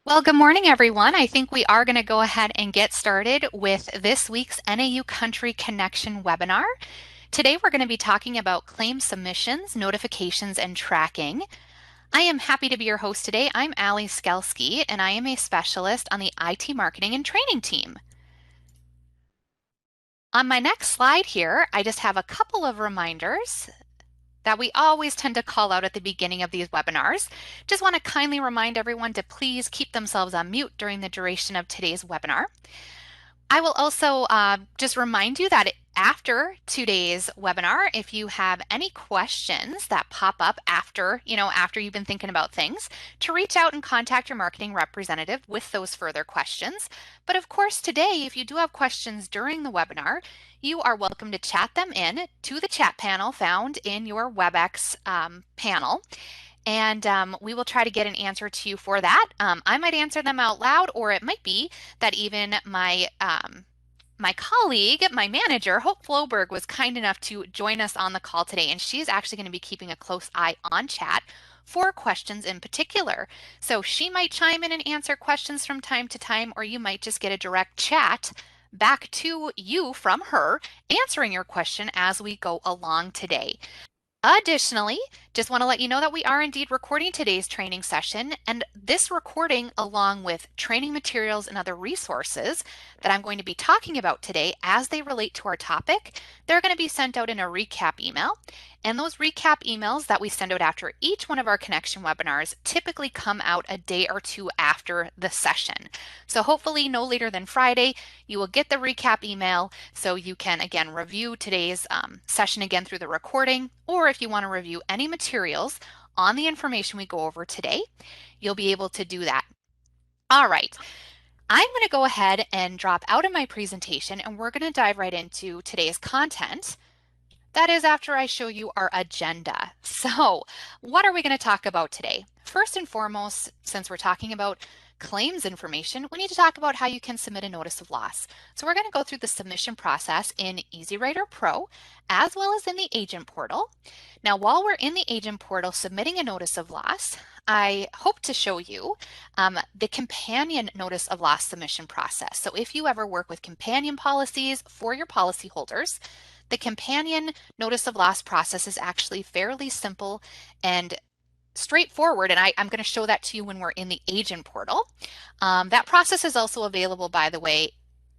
Well, good morning, everyone. I think we are going to go ahead and get started with this week's NAU Country Connection webinar. Today, we're going to be talking about claim submissions, notifications, and tracking. I am happy to be your host today. I'm Allie Skelski, and I am a specialist on the IT marketing and training team. On my next slide here, I just have a couple of reminders that we always tend to call out at the beginning of these webinars. Just want to kindly remind everyone to please keep themselves on mute during the duration of today's webinar. I will also just remind you that after today's webinar, if you have any questions that pop up after you've been thinking about things, to reach out and contact your marketing representative with those further questions. But of course, today, if you do have questions during the webinar, you are welcome to chat them in to the chat panel found in your WebEx panel. And we will try to get an answer to you for that. I might answer them out loud, or it might be that even my colleague, my manager, Hope Floberg, was kind enough to join us on the call today, and she's actually going to be keeping a close eye on chat for questions in particular. So she might chime in and answer questions from time to time, or you might just get a direct chat back to you from her answering your question as we go along today. Additionally, just want to let you know that we are indeed recording today's training session, and this recording, along with training materials and other resources that I'm going to be talking about today as they relate to our topic, they're going to be sent out in a recap email. And those recap emails that we send out after each one of our connection webinars typically come out a day or two after the session. So hopefully no later than Friday, you will get the recap email so you can, again, review today's session again through the recording, or if you want to review any materials on the information we go over today, you'll be able to do that. All right. I'm going to go ahead and drop out of my presentation, and we're going to dive right into today's content. That is after I show you our agenda. So what are we going to talk about today? First and foremost, since we're talking about claims information, we need to talk about how you can submit a notice of loss. So we're going to go through the submission process in EasyWriter Pro, as well as in the agent portal. Now, while we're in the agent portal submitting a notice of loss, I hope to show you the companion notice of loss submission process. So if you ever work with companion policies for your policyholders, the companion notice of loss process is actually fairly simple and straightforward, and I'm going to show that to you when we're in the agent portal. That process is also available, by the way,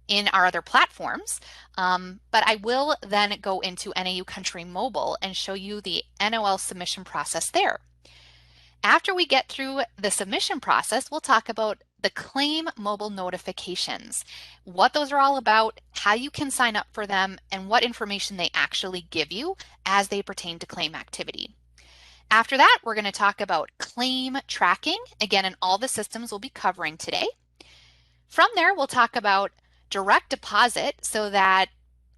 in our other platforms, but I will then go into NAU Country Mobile and show you the NOL submission process there. After we get through the submission process, we'll talk about the claim mobile notifications, what those are all about, how you can sign up for them, and what information they actually give you as they pertain to claim activity. After that, we're going to talk about claim tracking, again, in all the systems we'll be covering today. From there, we'll talk about direct deposit, so that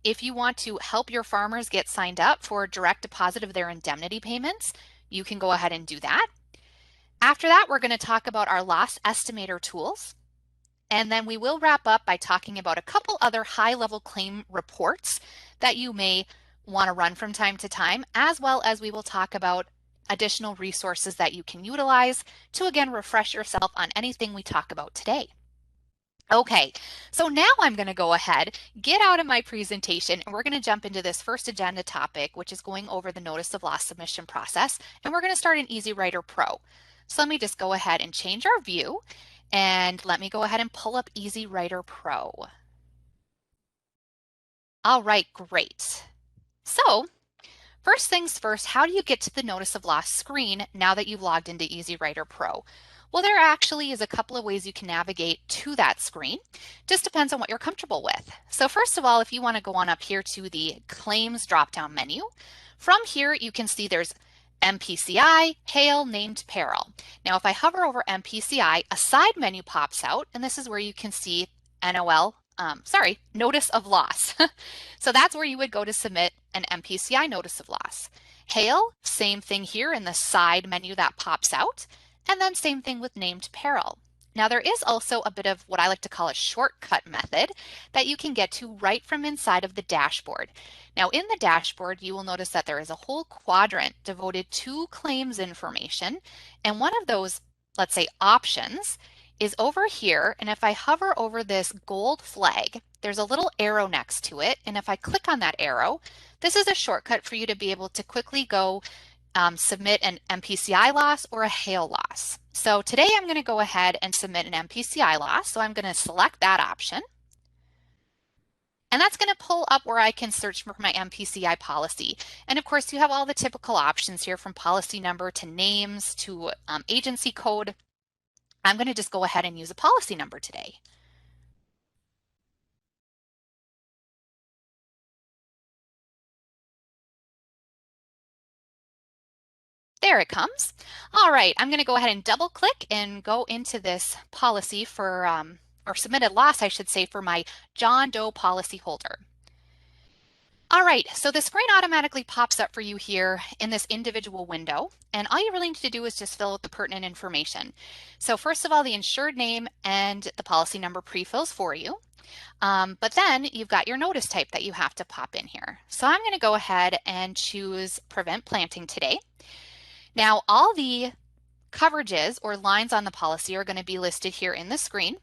if you want to help your farmers get signed up for direct deposit of their indemnity payments, you can go ahead and do that. After that, we're going to talk about our loss estimator tools. And then we will wrap up by talking about a couple other high-level claim reports that you may want to run from time to time, as well as we will talk about additional resources that you can utilize to, again, refresh yourself on anything we talk about today. Okay, so now I'm going to go ahead, get out of my presentation, and we're going to jump into this first agenda topic, which is going over the notice of loss submission process, and we're going to start in EasyWriter Pro. So let me just go ahead and change our view, and let me go ahead and pull up EasyWriter Pro. All right, great. So first things first, how do you get to the notice of loss screen now that you've logged into EasyWriter Pro? Well, there actually is a couple of ways you can navigate to that screen. Just depends on what you're comfortable with. So first of all, if you want to go on up here to the Claims drop-down menu, from here you can see there's MPCI, Hail, Named Peril. Now, if I hover over MPCI, a side menu pops out, and this is where you can see notice of loss. So that's where you would go to submit an MPCI notice of loss. Hail, same thing here in the side menu that pops out, and then same thing with Named Peril. Now there is also a bit of what I like to call a shortcut method that you can get to right from inside of the dashboard. Now in the dashboard, you will notice that there is a whole quadrant devoted to claims information, and one of those, let's say, options is over here, and if I hover over this gold flag, there's a little arrow next to it, and if I click on that arrow, this is a shortcut for you to be able to quickly go submit an MPCI loss or a hail loss. So today I'm going to go ahead and submit an MPCI loss, so I'm going to select that option. And that's going to pull up where I can search for my MPCI policy. And of course, you have all the typical options here from policy number to names to agency code. I'm going to just go ahead and use a policy number today. There it comes. All right, I'm going to go ahead and double click and go into this policy for, or submitted loss, I should say, for my John Doe policy holder. All right, so the screen automatically pops up for you here in this individual window, and all you really need to do is just fill out the pertinent information. So first of all, the insured name and the policy number pre-fills for you. But then you've got your notice type that you have to pop in here. So I'm going to go ahead and choose prevent planting today. Now all the coverages or lines on the policy are going to be listed here in the screen.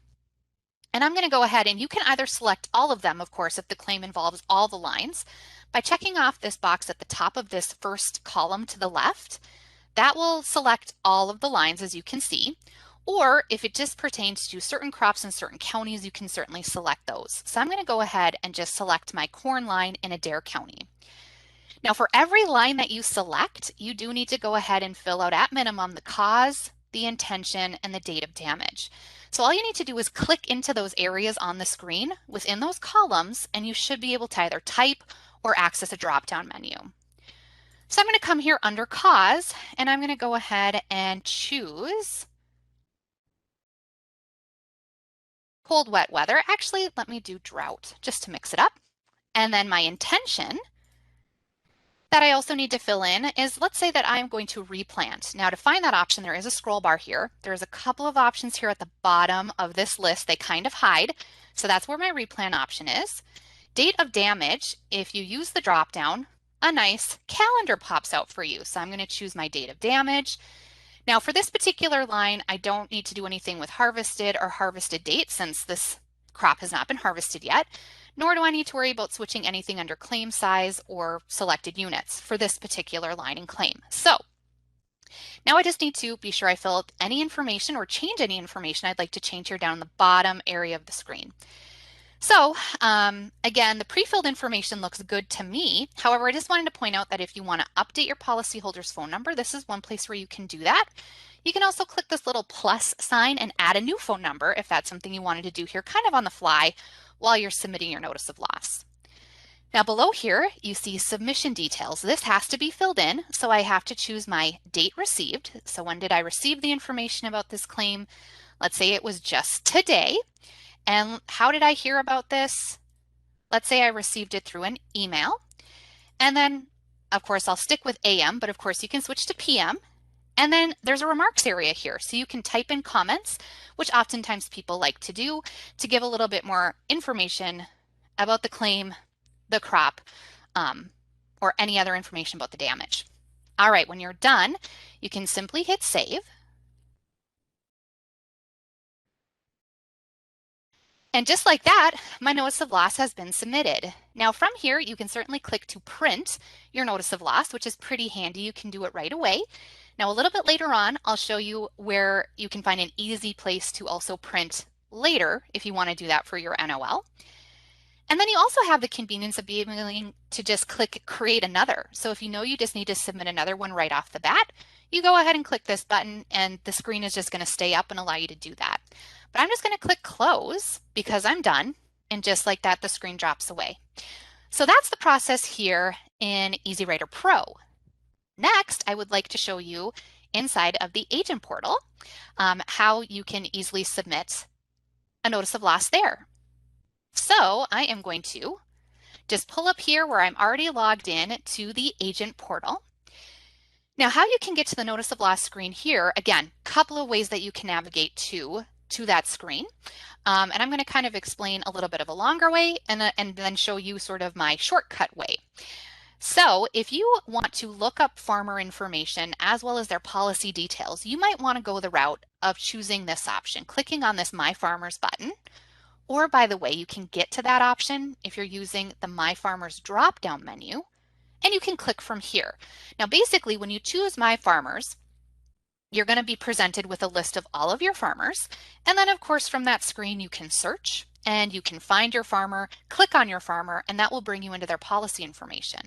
And I'm going to go ahead and you can either select all of them, of course, if the claim involves all the lines, by checking off this box at the top of this first column to the left. That will select all of the lines, as you can see. Or if it just pertains to certain crops in certain counties, you can certainly select those. So I'm going to go ahead and just select my corn line in Adair County. Now for every line that you select, you do need to go ahead and fill out at minimum the cause, the intention, and the date of damage. So all you need to do is click into those areas on the screen within those columns, and you should be able to either type or access a drop-down menu. So I'm going to come here under cause, and I'm going to go ahead and choose cold, wet weather. Actually, let me do drought just to mix it up. And then my intention that I also need to fill in is, let's say that I'm going to replant. Now to find that option, there is a scroll bar here. There's a couple of options here at the bottom of this list. They kind of hide. So that's where my replant option is. Date of damage, if you use the drop down, a nice calendar pops out for you. So I'm going to choose my date of damage. Now for this particular line, I don't need to do anything with harvested or harvested date since this crop has not been harvested yet, nor do I need to worry about switching anything under claim size or selected units for this particular line and claim. So now I just need to be sure I fill out any information or change any information I'd like to change here down in the bottom area of the screen. So again, the pre-filled information looks good to me. However, I just wanted to point out that if you want to update your policyholder's phone number, this is one place where you can do that. You can also click this little plus sign and add a new phone number if that's something you wanted to do here kind of on the fly while you're submitting your notice of loss. Now below here, you see submission details. This has to be filled in, so I have to choose my date received. So when did I receive the information about this claim? Let's say it was just today. And how did I hear about this? Let's say I received it through an email. And then, of course, I'll stick with AM, but of course you can switch to PM. And then there's a remarks area here, so you can type in comments, which oftentimes people like to do to give a little bit more information about the claim, the crop, or any other information about the damage. All right, when you're done, you can simply hit save. And just like that, my notice of loss has been submitted. Now from here, you can certainly click to print your notice of loss, which is pretty handy. You can do it right away. Now a little bit later on, I'll show you where you can find an easy place to also print later if you want to do that for your NOL. And then you also have the convenience of being able to just click create another. So if you know you just need to submit another one right off the bat, you go ahead and click this button and the screen is just going to stay up and allow you to do that. But I'm just going to click close because I'm done. And just like that, the screen drops away. So that's the process here in EasyWriter Pro. Next, I would like to show you inside of the agent portal how you can easily submit a notice of loss there. So I am going to just pull up here where I'm already logged in to the agent portal. Now how you can get to the notice of loss screen here, again, a couple of ways that you can navigate to that screen. And I'm going to kind of explain a little bit of a longer way and then show you sort of my shortcut way. So if you want to look up farmer information as well as their policy details, you might want to go the route of choosing this option, clicking on this My Farmers button. Or by the way, you can get to that option if you're using the My Farmers drop-down menu, and you can click from here. Now basically when you choose My Farmers, you're going to be presented with a list of all of your farmers. And then of course from that screen you can search and you can find your farmer, click on your farmer, and that will bring you into their policy information.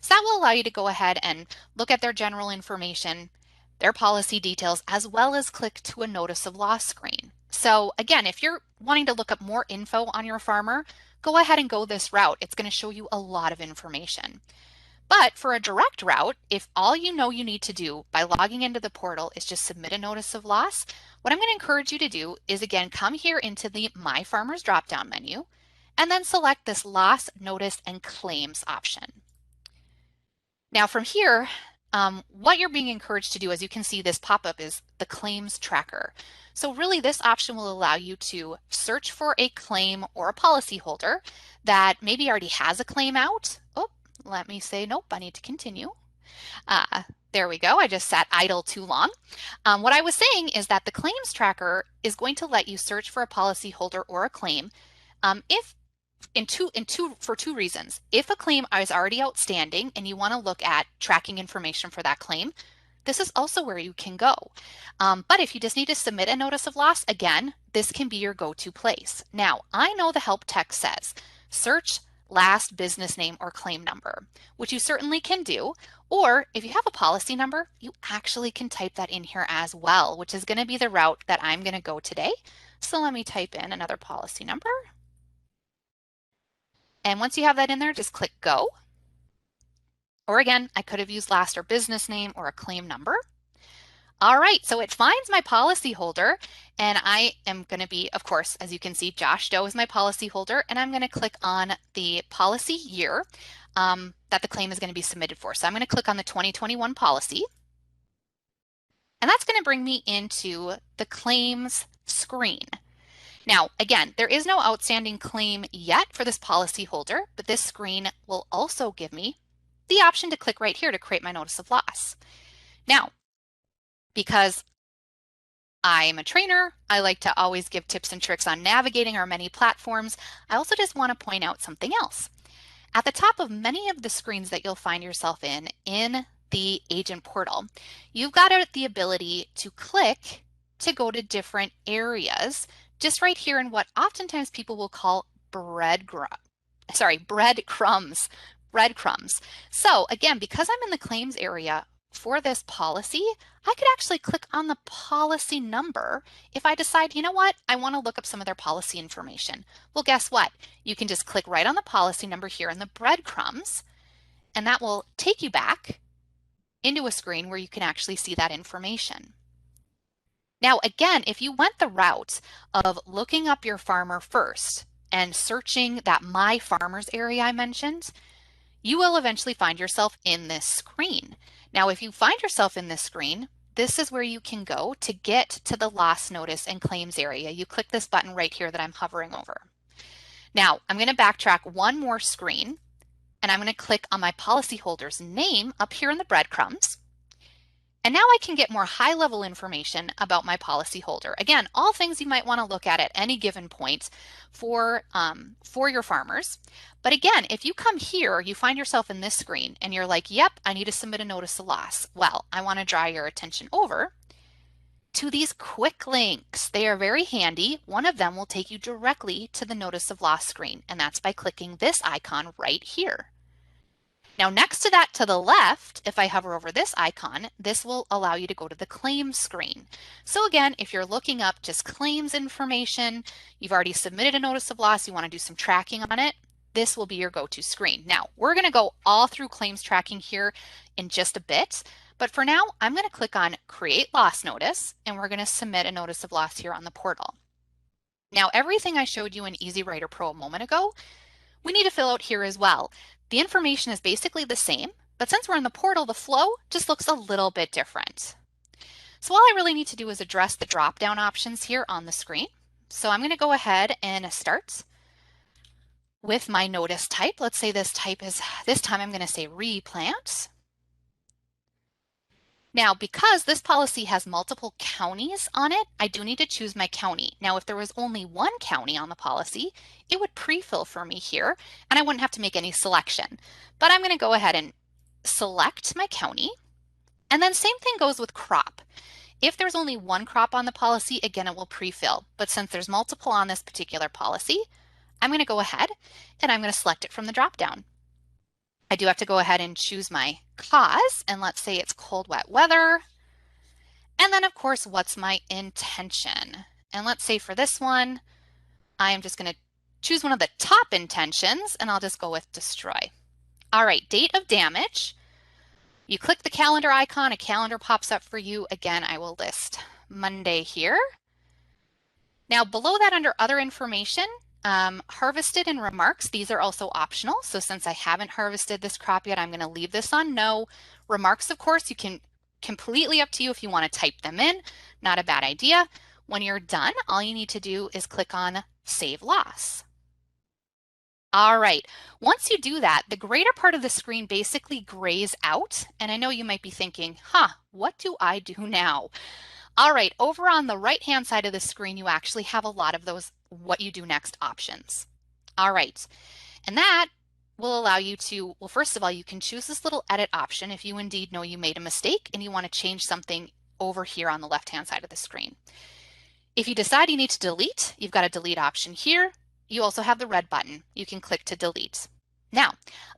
So that will allow you to go ahead and look at their general information, their policy details, as well as click to a notice of loss screen. So again, if you're wanting to look up more info on your farmer, go ahead and go this route. It's going to show you a lot of information. But for a direct route, if all you know you need to do by logging into the portal is just submit a notice of loss, what I'm going to encourage you to do is again, come here into the My Farmers drop-down menu and then select this Loss, Notice, and Claims option. Now from here, what you're being encouraged to do, as you can see this pop-up, is the claims tracker. So really this option will allow you to search for a claim or a policyholder that maybe already has a claim out. Oh, let me say, nope, I need to continue. There we go. I just sat idle too long. What I was saying is that the claims tracker is going to let you search for a policyholder or a claim if for two reasons. If a claim is already outstanding and you want to look at tracking information for that claim, this is also where you can go. But if you just need to submit a notice of loss, again, this can be your go-to place. Now, I know the help text says, search last business name or claim number, which you certainly can do. Or if you have a policy number, you actually can type that in here as well, which is going to be the route that I'm going to go today. So let me type in another policy number. And once you have that in there, just click go. Or again, I could have used last or business name or a claim number. All right, so it finds my policy holder, and I am going to be, of course, as you can see, Josh Doe is my policy holder, and I'm going to click on the policy year that the claim is going to be submitted for. So I'm going to click on the 2021 policy, and that's going to bring me into the claims screen. Now, again, there is no outstanding claim yet for this policy holder, but this screen will also give me the option to click right here to create my notice of loss. Now, because I'm a trainer, I like to always give tips and tricks on navigating our many platforms. I also just want to point out something else. At the top of many of the screens that you'll find yourself in the agent portal, you've got the ability to click to go to different areas just right here in what oftentimes people will call breadcrumbs. So again, because I'm in the claims area for this policy, I could actually click on the policy number if I decide, you know what, I want to look up some of their policy information. Well, guess what? You can just click right on the policy number here in the breadcrumbs, and that will take you back into a screen where you can actually see that information. Now, again, if you went the route of looking up your farmer first and searching that My Farmers area I mentioned, you will eventually find yourself in this screen. Now, if you find yourself in this screen, this is where you can go to get to the loss notice and claims area. You click this button right here that I'm hovering over. Now, I'm going to backtrack one more screen, and I'm going to click on my policyholder's name up here in the breadcrumbs. And now I can get more high-level information about my policyholder. Again, all things you might want to look at any given point for your farmers. But again, if you come here, you find yourself in this screen and you're like, yep, I need to submit a notice of loss. Well, I want to draw your attention over to these quick links. They are very handy. One of them will take you directly to the notice of loss screen, and that's by clicking this icon right here. Now, next to that to the left, if I hover over this icon, this will allow you to go to the claims screen. So again, if you're looking up just claims information, you've already submitted a notice of loss, you want to do some tracking on it, this will be your go-to screen. Now, we're going to go all through claims tracking here in just a bit, but for now, I'm going to click on Create Loss Notice, and we're going to submit a notice of loss here on the portal. Now, everything I showed you in EasyWriter Pro a moment ago, we need to fill out here as well. The information is basically the same, but since we're in the portal, the flow just looks a little bit different. So all I really need to do is address the drop-down options here on the screen. So I'm going to go ahead and start with my notice type. Let's say this type is, this time I'm going to say replant. Now, because this policy has multiple counties on it, I do need to choose my county. Now, if there was only one county on the policy, it would pre-fill for me here, and I wouldn't have to make any selection. But I'm going to go ahead and select my county. And then same thing goes with crop. If there's only one crop on the policy, again, it will pre-fill. But since there's multiple on this particular policy, I'm going to go ahead and I'm going to select it from the drop-down. I do have to go ahead and choose my cause, and let's say it's cold, wet weather. And then of course, what's my intention? And let's say for this one, I am just going to choose one of the top intentions, and I'll just go with destroy. All right, date of damage. You click the calendar icon, a calendar pops up for you. Again, I will list Monday here. Now below that under other information, harvested and remarks, these are also optional. So since I haven't harvested this crop yet, I'm going to leave this on no. Remarks, of course, you can completely up to you if you want to type them in. Not a bad idea. When you're done, all you need to do is click on Save Loss. All right, once you do that, the greater part of the screen basically grays out. And I know you might be thinking, what do I do now? All right, over on the right-hand side of the screen, you actually have a lot of those what you do next options. All right, and that will allow you to, well, first of all, you can choose this little edit option if you indeed know you made a mistake and you want to change something over here on the left-hand side of the screen. If you decide you need to delete, you've got a delete option here. You also have the red button. You can click to delete. Now,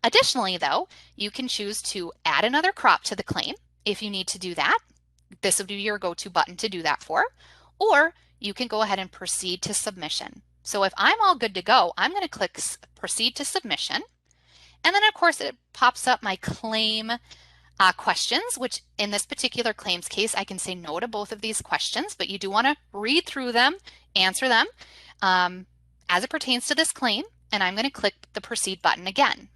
additionally though, you can choose to add another crop to the claim if you need to do that. This would be your go-to button to do that for, or you can go ahead and proceed to submission. So if I'm all good to go, I'm going to click proceed to submission. And then of course it pops up my claim questions, which in this particular claims case, I can say no to both of these questions, but you do want to read through them, answer them as it pertains to this claim. And I'm going to click the proceed button again.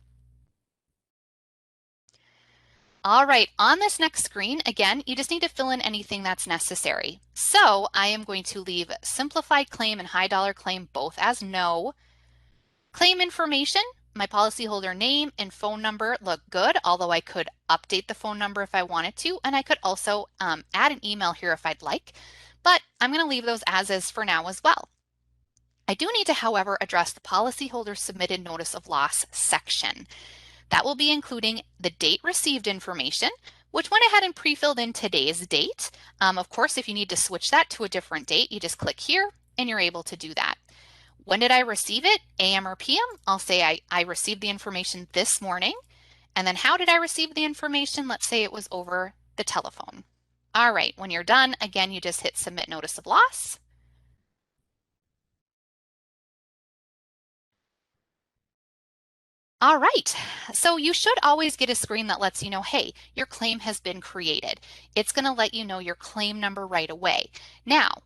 All right, on this next screen, again, you just need to fill in anything that's necessary. So I am going to leave simplified claim and high dollar claim both as no. Claim information, my policyholder name and phone number look good, although I could update the phone number if I wanted to, and I could also add an email here if I'd like, but I'm going to leave those as is for now as well. I do need to, however, address the policyholder submitted notice of loss section. That will be including the date received information, which went ahead and pre-filled in today's date. Of course, if you need to switch that to a different date, you just click here and you're able to do that. When did I receive it, AM or PM? I'll say I received the information this morning. And then how did I receive the information? Let's say it was over the telephone. All right, when you're done, again, you just hit submit notice of loss. All right, so you should always get a screen that lets you know, hey, your claim has been created. It's going to let you know your claim number right away. Now,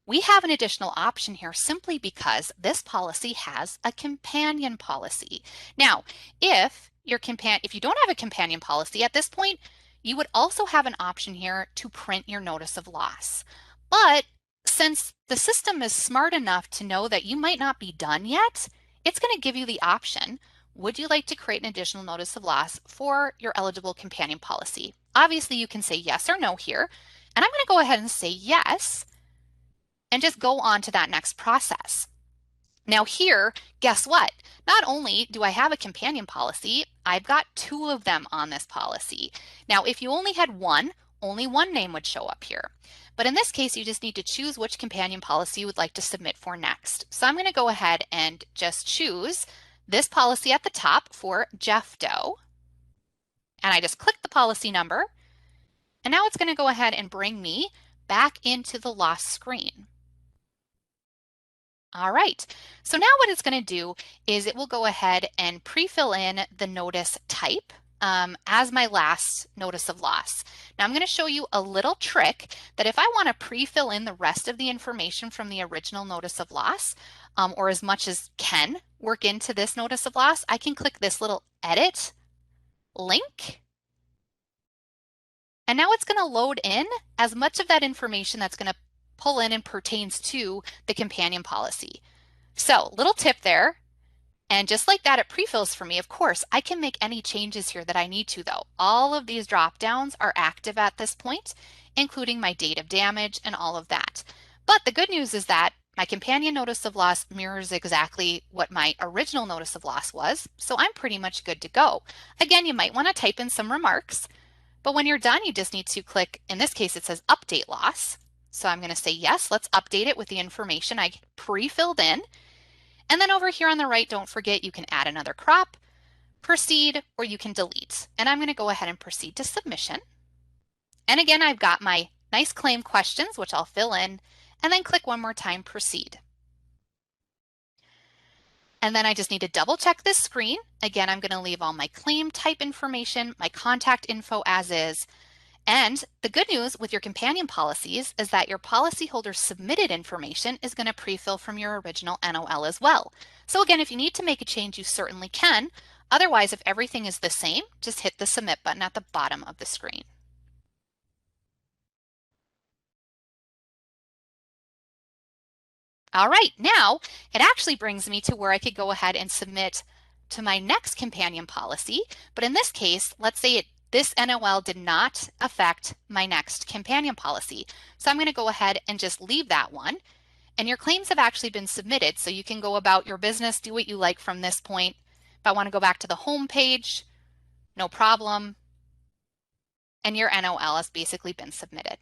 we have an additional option here simply because this policy has a companion policy. Now, if you don't have a companion policy at this point, you would also have an option here to print your notice of loss. But since the system is smart enough to know that you might not be done yet, it's going to give you the option. Would you like to create an additional notice of loss for your eligible companion policy? Obviously, you can say yes or no here, and I'm going to go ahead and say yes and just go on to that next process. Now here, guess what? Not only do I have a companion policy, I've got two of them on this policy. Now, if you only had one, only one name would show up here. But in this case, you just need to choose which companion policy you would like to submit for next. So I'm going to go ahead and just choose this policy at the top for Jeff Doe. And I just click the policy number. And now it's going to go ahead and bring me back into the loss screen. All right, so now what it's going to do is it will go ahead and pre-fill in the notice type as my last notice of loss. Now I'm going to show you a little trick that if I want to pre-fill in the rest of the information from the original notice of loss, or as much as can work into this notice of loss, I can click this little edit link. And now it's going to load in as much of that information that's going to pull in and pertains to the companion policy. So little tip there, And just like that, it pre-fills for me. Of course, I can make any changes here that I need to though. All of these drop downs are active at this point, including my date of damage and all of that. But the good news is that my companion notice of loss mirrors exactly what my original notice of loss was, so I'm pretty much good to go. Again, you might want to type in some remarks, but when you're done, you just need to click, in this case, it says update loss. So I'm going to say, yes, let's update it with the information I pre-filled in. And then over here on the right, don't forget you can add another crop, proceed, or you can delete. And I'm going to go ahead and proceed to submission. And again, I've got my nice claim questions, which I'll fill in, and then click one more time, proceed. And then I just need to double check this screen. Again, I'm going to leave all my claim type information, my contact info as is. And the good news with your companion policies is that your policyholder submitted information is going to pre-fill from your original NOL as well. So again, if you need to make a change, you certainly can. Otherwise, if everything is the same, just hit the submit button at the bottom of the screen. All right, now it actually brings me to where I could go ahead and submit to my next companion policy. But in this case, let's say this NOL did not affect my next companion policy. So I'm going to go ahead and just leave that one. And your claims have actually been submitted, so you can go about your business, do what you like from this point. If I want to go back to the home page, no problem. And your NOL has basically been submitted.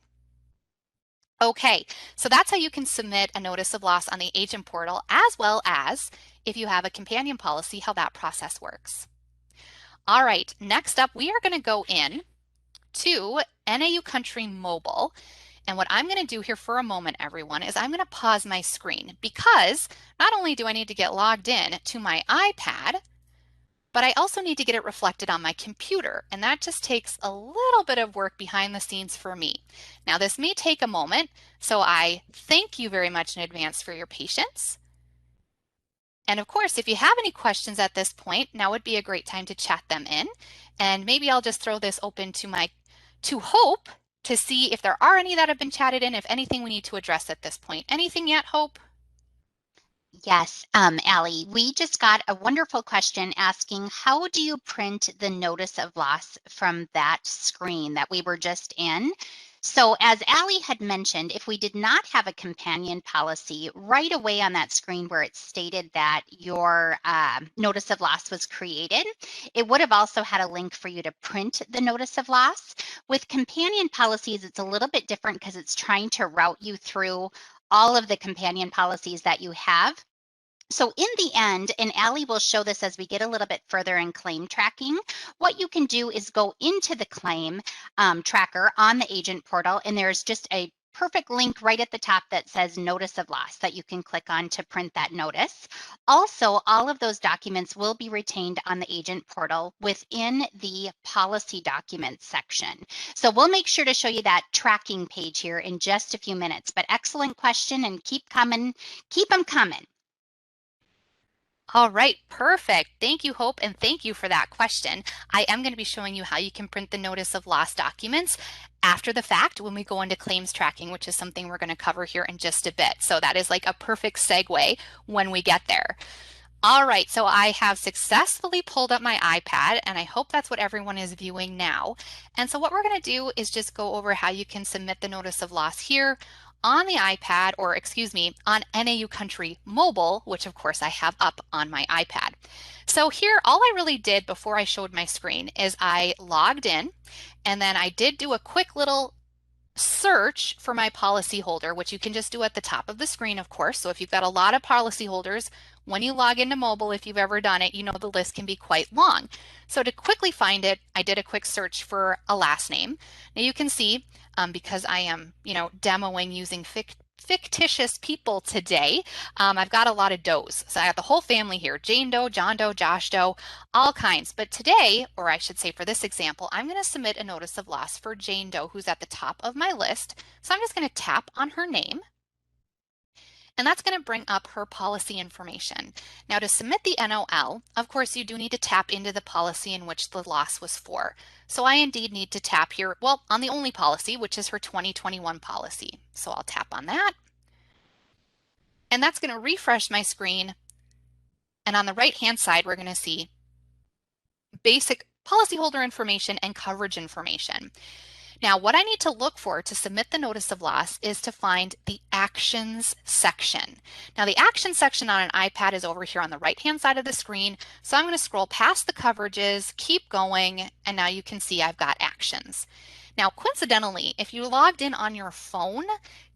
Okay, so that's how you can submit a notice of loss on the agent portal, as well as if you have a companion policy, how that process works. All right, next up, we are going to go in to NAU Country Mobile. And what I'm going to do here for a moment, everyone, is I'm going to pause my screen because not only do I need to get logged in to my iPad, but I also need to get it reflected on my computer. And that just takes a little bit of work behind the scenes for me. Now, this may take a moment, so I thank you very much in advance for your patience. And of course, if you have any questions at this point, now would be a great time to chat them in. And maybe I'll just throw this open to Hope to see if there are any that have been chatted in, if anything we need to address at this point. Anything yet, Hope? Yes, Allie, we just got a wonderful question asking, how do you print the notice of loss from that screen that we were just in? So as Allie had mentioned, if we did not have a companion policy right away on that screen where it stated that your notice of loss was created, it would have also had a link for you to print the notice of loss. With companion policies, it's a little bit different because it's trying to route you through all of the companion policies that you have. So in the end, and Allie will show this as we get a little bit further in claim tracking, what you can do is go into the claim tracker on the agent portal, and there's just a perfect link right at the top that says notice of loss that you can click on to print that notice. Also, all of those documents will be retained on the agent portal within the policy documents section. So we'll make sure to show you that tracking page here in just a few minutes, but excellent question and keep them coming. All right, perfect. Thank you, Hope, and thank you for that question. I am going to be showing you how you can print the notice of loss documents after the fact when we go into claims tracking, which is something we're going to cover here in just a bit. So that is like a perfect segue when we get there. All right, so I have successfully pulled up my iPad, and I hope that's what everyone is viewing now. And so what we're going to do is just go over how you can submit the notice of loss here on the iPad, or excuse me, on NAU Country Mobile, which of course I have up on my iPad. So here, all I really did before I showed my screen is I logged in, and then I did do a quick little search for my policyholder, which you can just do at the top of the screen, of course. So if you've got a lot of policyholders, when you log into mobile, if you've ever done it, you know the list can be quite long. So to quickly find it, I did a quick search for a last name. Now you can see, because I am, demoing using fictitious people today, I've got a lot of Does. So I got the whole family here, Jane Doe, John Doe, Josh Doe, all kinds. But today, or I should say for this example, I'm going to submit a notice of loss for Jane Doe, who's at the top of my list. So I'm just going to tap on her name, and that's going to bring up her policy information. Now to submit the NOL, of course you do need to tap into the policy in which the loss was for. So I indeed need to tap here, well, on the only policy, which is her 2021 policy. So I'll tap on that, and that's going to refresh my screen And on the right-hand side, we're going to see basic policyholder information and coverage information. Now, what I need to look for to submit the notice of loss is to find the actions section. Now, the action section on an iPad is over here on the right-hand side of the screen. So I'm going to scroll past the coverages, keep going, and now you can see I've got actions. Now, coincidentally, if you logged in on your phone,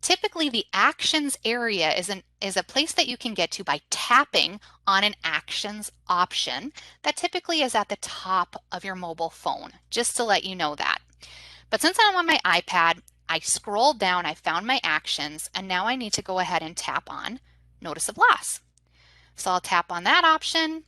typically the actions area is a place that you can get to by tapping on an actions option that typically is at the top of your mobile phone, just to let you know that. But since I'm on my iPad, I scrolled down, I found my actions, and now I need to go ahead and tap on Notice of Loss. So I'll tap on that option.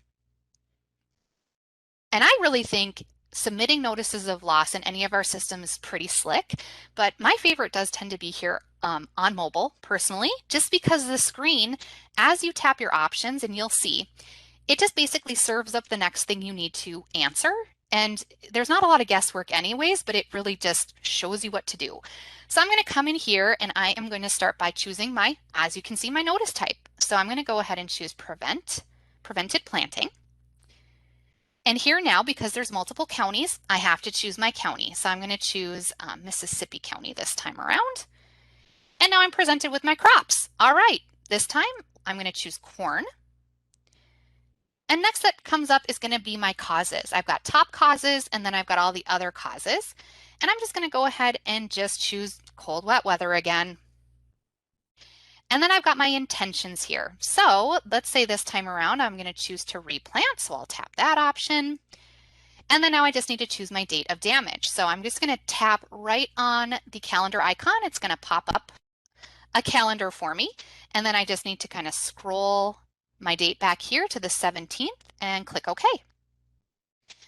And I really think submitting notices of loss in any of our systems is pretty slick, but my favorite does tend to be here on mobile personally, just because the screen, as you tap your options, and you'll see, it just basically serves up the next thing you need to answer. And there's not a lot of guesswork anyways, but it really just shows you what to do. So I'm going to come in here and I am going to start by choosing my, as you can see, my notice type. So I'm going to go ahead and choose prevented planting. And here now, because there's multiple counties, I have to choose my county. So I'm going to choose Mississippi County this time around. And now I'm presented with my crops. All right, this time I'm going to choose corn. And next that comes up is going to be my causes. I've got top causes and then I've got all the other causes. And I'm just going to go ahead and just choose cold, wet weather again. And then I've got my intentions here. So let's say this time around I'm going to choose to replant. So I'll tap that option. And then now I just need to choose my date of damage. So I'm just going to tap right on the calendar icon. It's going to pop up a calendar for me. And then I just need to kind of scroll my date back here to the 17th and click OK.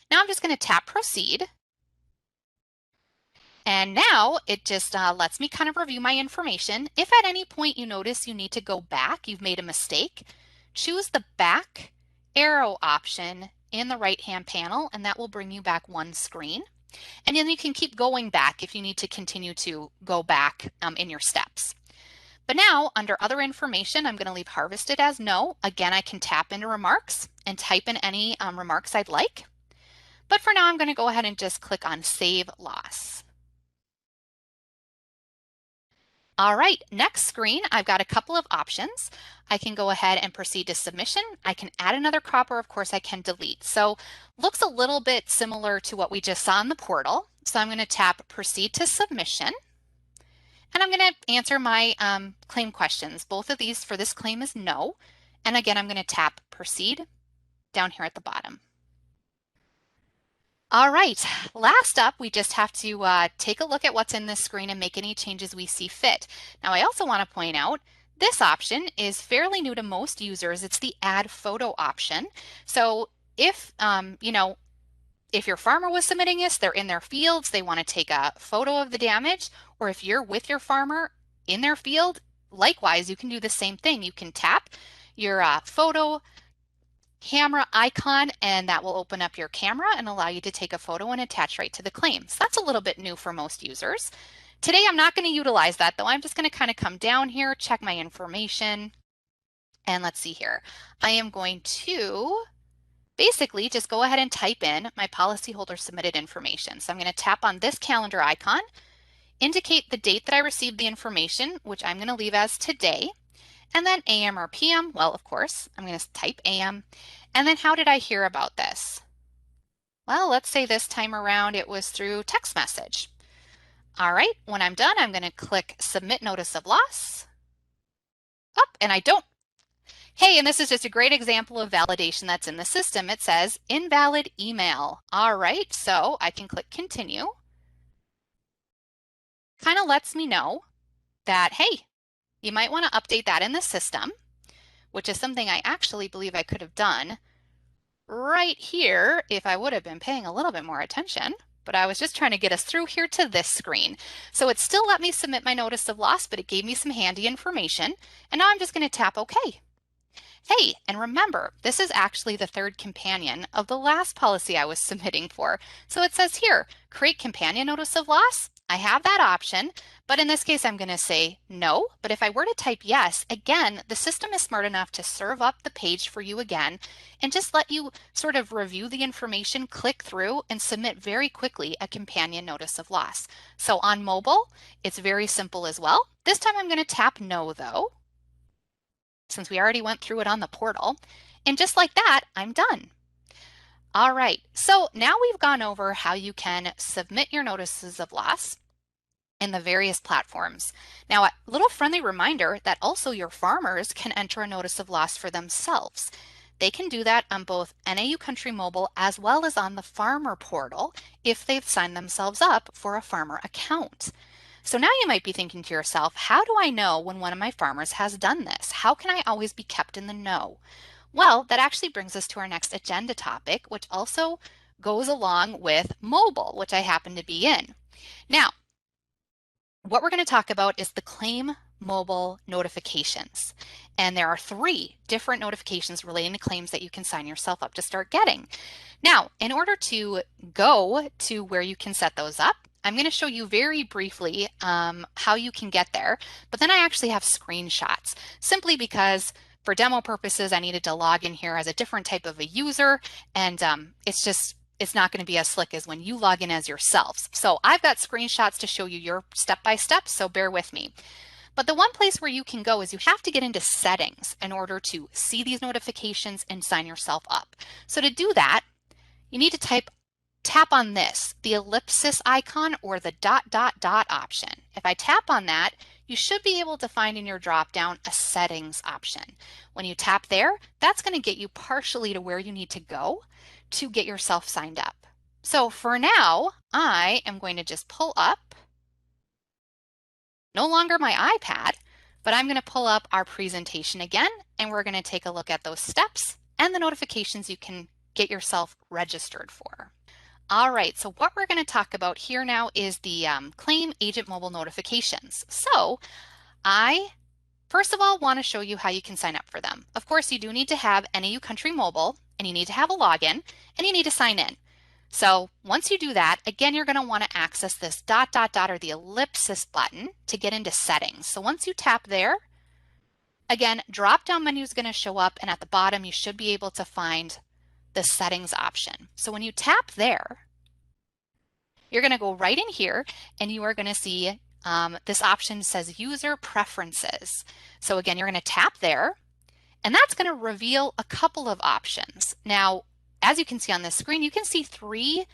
Now I'm just going to tap proceed. And now it just lets me kind of review my information. If at any point you notice you need to go back, you've made a mistake, choose the back arrow option in the right-hand panel, and that will bring you back one screen. And then you can keep going back if you need to continue to go back in your steps. But now under other information, I'm going to leave harvested as no. Again, I can tap into remarks and type in any remarks I'd like. But for now, I'm going to go ahead and just click on save loss. All right, next screen, I've got a couple of options. I can go ahead and proceed to submission. I can add another crop, or of course I can delete. So looks a little bit similar to what we just saw in the portal. So I'm going to tap proceed to submission. And I'm going to answer my claim questions. Both of these for this claim is no. And again, I'm going to tap proceed down here at the bottom. All right, last up, we just have to take a look at what's in this screen and make any changes we see fit. Now, I also want to point out this option is fairly new to most users. It's the add photo option. So if, if your farmer was submitting this, they're in their fields, they want to take a photo of the damage, or if you're with your farmer in their field, likewise, you can do the same thing. You can tap your photo camera icon and that will open up your camera and allow you to take a photo and attach right to the claim. So that's a little bit new for most users. Today I'm not going to utilize that though. I'm just going to kind of come down here, check my information, and let's see here. I am going to basically just go ahead and type in my policyholder submitted information. So I'm going to tap on this calendar icon, indicate the date that I received the information, which I'm going to leave as today. And then AM or PM, well, of course, I'm going to type AM. And then how did I hear about this? Well, let's say this time around it was through text message. All right, when I'm done, I'm going to click Submit Notice of Loss. Up, and I don't. Hey, and this is just a great example of validation that's in the system. It says invalid email. All right, so I can click Continue. Kind of lets me know that, hey, you might want to update that in the system, which is something I actually believe I could have done right here if I would have been paying a little bit more attention, but I was just trying to get us through here to this screen. So it still let me submit my notice of loss, but it gave me some handy information. And now I'm just going to tap OK. Hey, and remember, this is actually the third companion of the last policy I was submitting for. So it says here, create companion notice of loss. I have that option, But in this case, I'm going to say no. But if I were to type yes, again, the system is smart enough to serve up the page for you again and just let you sort of review the information, click through, and submit very quickly a companion notice of loss. So on mobile, it's very simple as well. This time I'm going to tap no though, since we already went through it on the portal. And just like that, I'm done. All right, so now we've gone over how you can submit your notices of loss in the various platforms. Now, a little friendly reminder that also your farmers can enter a notice of loss for themselves. They can do that on both NAU Country Mobile as well as on the farmer portal if they've signed themselves up for a farmer account. So now you might be thinking to yourself, how do I know when one of my farmers has done this? How can I always be kept in the know? Well, that actually brings us to our next agenda topic, which also goes along with mobile, which I happen to be in. Now, what we're going to talk about is the claim mobile notifications. And there are 3 different notifications relating to claims that you can sign yourself up to start getting. Now, in order to go to where you can set those up, I'm going to show you very briefly how you can get there, but then I actually have screenshots simply because for demo purposes, I needed to log in here as a different type of a user, and it's not going to be as slick as when you log in as yourselves. So I've got screenshots to show you your step-by-step, so bear with me. But the one place where you can go is you have to get into settings in order to see these notifications and sign yourself up. So to do that, you need to tap on this, the ellipsis icon or the ... option. If I tap on that, you should be able to find in your drop-down a settings option. When you tap there, that's going to get you partially to where you need to go to get yourself signed up. So for now, I am going to just pull up, no longer my iPad, but I'm going to pull up our presentation again, and we're going to take a look at those steps and the notifications you can get yourself registered for. All right, so what we're going to talk about here now is the claim agent mobile notifications. So I, first of all, want to show you how you can sign up for them. Of course, you do need to have NAU Country Mobile, and you need to have a login, and you need to sign in. So once you do that, again, you're going to want to access this ... or the ellipsis button to get into settings. So once you tap there, again, drop-down menu is going to show up, and at the bottom, you should be able to find the settings option. So when you tap there, you're going to go right in here and you are going to see this option says user preferences. So again, you're going to tap there and that's going to reveal a couple of options. Now, as you can see on this screen, you can see three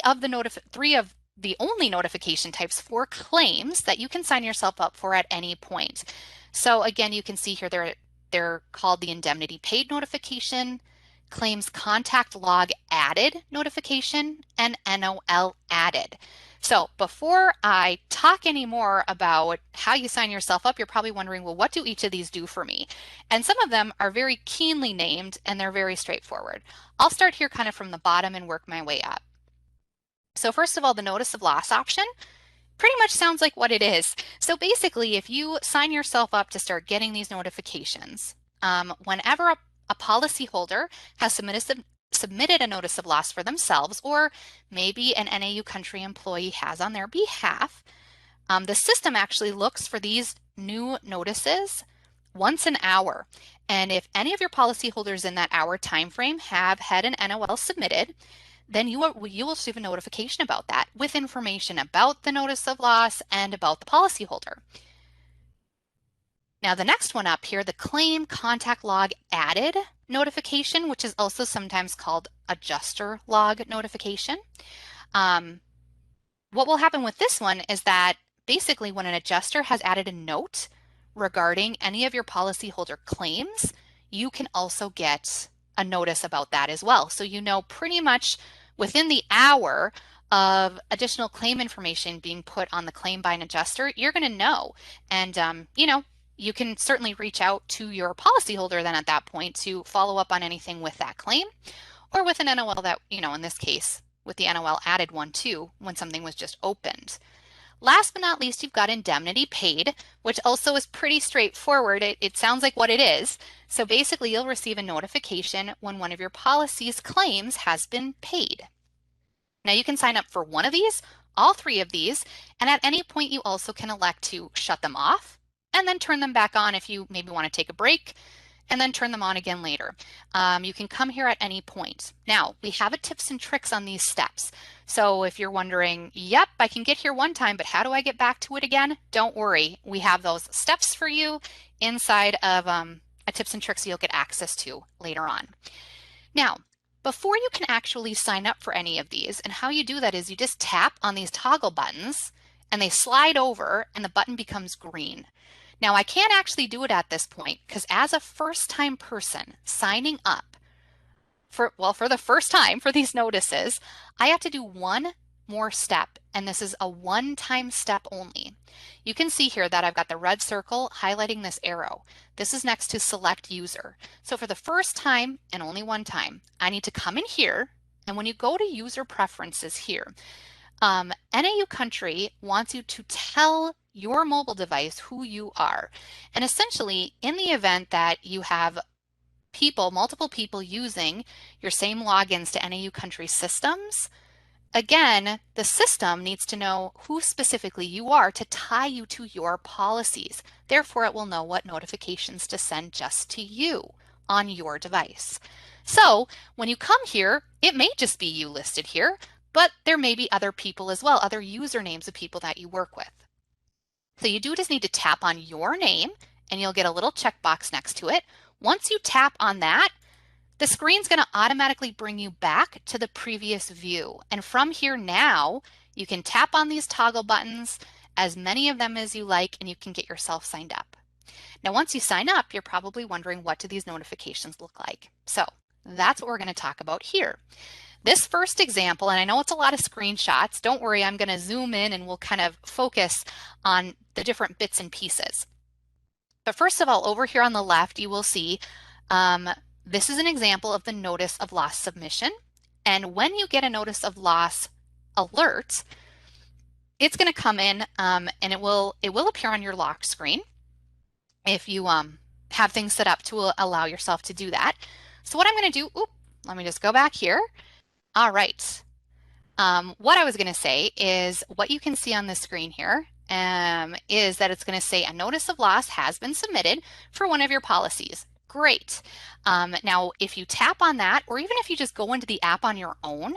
of the only notification types for claims that you can sign yourself up for at any point. So again, you can see here they're called the Indemnity Paid notification, Claims Contact Log Added notification, and NOL Added. So before I talk any more about how you sign yourself up, you're probably wondering, well, what do each of these do for me? And some of them are very keenly named and they're very straightforward. I'll start here kind of from the bottom and work my way up. So first of all, the notice of loss option pretty much sounds like what it is. So basically, if you sign yourself up to start getting these notifications, whenever a policyholder has submitted a notice of loss for themselves, or maybe an NAU Country employee has on their behalf, the system actually looks for these new notices once an hour. And if any of your policyholders in that hour time frame have had an NOL submitted, then you will receive a notification about that with information about the notice of loss and about the policyholder. Now the next one up here, the Claim Contact Log Added notification, which is also sometimes called Adjuster Log notification. What will happen with this one is that basically when an adjuster has added a note regarding any of your policyholder claims, you can also get a notice about that as well. So you know pretty much within the hour of additional claim information being put on the claim by an adjuster, you're going to know. And, you can certainly reach out to your policyholder then at that point to follow up on anything with that claim or with an NOL that, in this case, with the NOL added one too, when something was just opened. Last but not least, you've got Indemnity Paid, which also is pretty straightforward. It sounds like what it is. So basically, you'll receive a notification when one of your policy's claims has been paid. Now you can sign up for one of these all three of these, and at any point you also can elect to shut them off and then turn them back on if you maybe want to take a break and then turn them on again later. You can come here at any point. Now, we have a tips and tricks on these steps. So if you're wondering, yep, I can get here one time, but how do I get back to it again? Don't worry, we have those steps for you inside of a tips and tricks you'll get access to later on. Now, before you can actually sign up for any of these, and how you do that is you just tap on these toggle buttons and they slide over and the button becomes green. Now I can't actually do it at this point because as a first-time person signing up for the first time for these notices, I have to do one more step, and this is a one-time step only. You can see here that I've got the red circle highlighting this arrow. This is next to select user. So for the first time and only one time, I need to come in here, and when you go to user preferences here, NAU country wants you to tell your mobile device who you are. And essentially, in the event that you have multiple people using your same logins to NAU country systems, again, the system needs to know who specifically you are to tie you to your policies. Therefore, it will know what notifications to send just to you on your device. So when you come here, it may just be you listed here, but there may be other people as well, other usernames of people that you work with. So you do just need to tap on your name and you'll get a little checkbox next to it. Once you tap on that, the screen's going to automatically bring you back to the previous view. And from here now, you can tap on these toggle buttons, as many of them as you like, and you can get yourself signed up. Now, once you sign up, you're probably wondering, what do these notifications look like? So that's what we're going to talk about here. This first example, and I know it's a lot of screenshots, don't worry, I'm going to zoom in and we'll kind of focus on the different bits and pieces. But first of all, over here on the left, you will see this is an example of the notice of loss submission. And when you get a notice of loss alert, it's going to come in and it will appear on your lock screen if you have things set up to allow yourself to do that. So what I'm going to do, let me just go back here. All right. What I was going to say is what you can see on the screen here is that it's going to say a notice of loss has been submitted for one of your policies. Great. Now, if you tap on that, or even if you just go into the app on your own,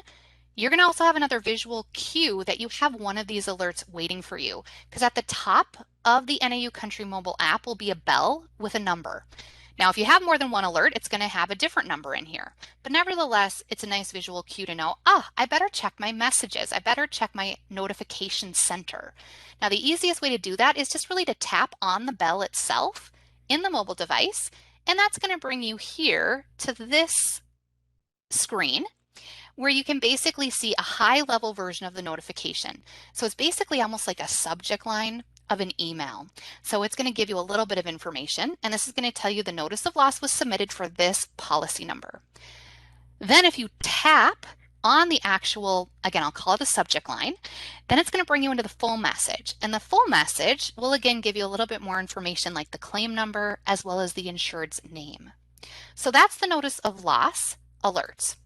you're going to also have another visual cue that you have one of these alerts waiting for you, because at the top of the NAU Country mobile app will be a bell with a number. Now, if you have more than one alert, it's going to have a different number in here. But nevertheless, it's a nice visual cue to know, I better check my messages. I better check my notification center. Now, the easiest way to do that is just really to tap on the bell itself in the mobile device. And that's going to bring you here to this screen where you can basically see a high-level version of the notification. So it's basically almost like a subject line of an email. So it's going to give you a little bit of information, and this is going to tell you the notice of loss was submitted for this policy number. Then if you tap on the actual, again, I'll call it a subject line, then it's going to bring you into the full message. And the full message will again give you a little bit more information like the claim number as well as the insured's name. So that's the notice of loss alerts.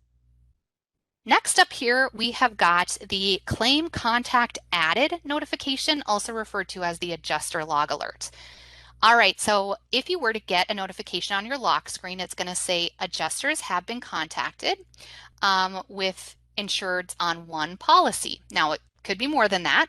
Next up here, we have got the claim contact added notification, also referred to as the adjuster log alert. All right, so if you were to get a notification on your lock screen, it's going to say adjusters have been contacted with insureds on one policy. Now, it could be more than that,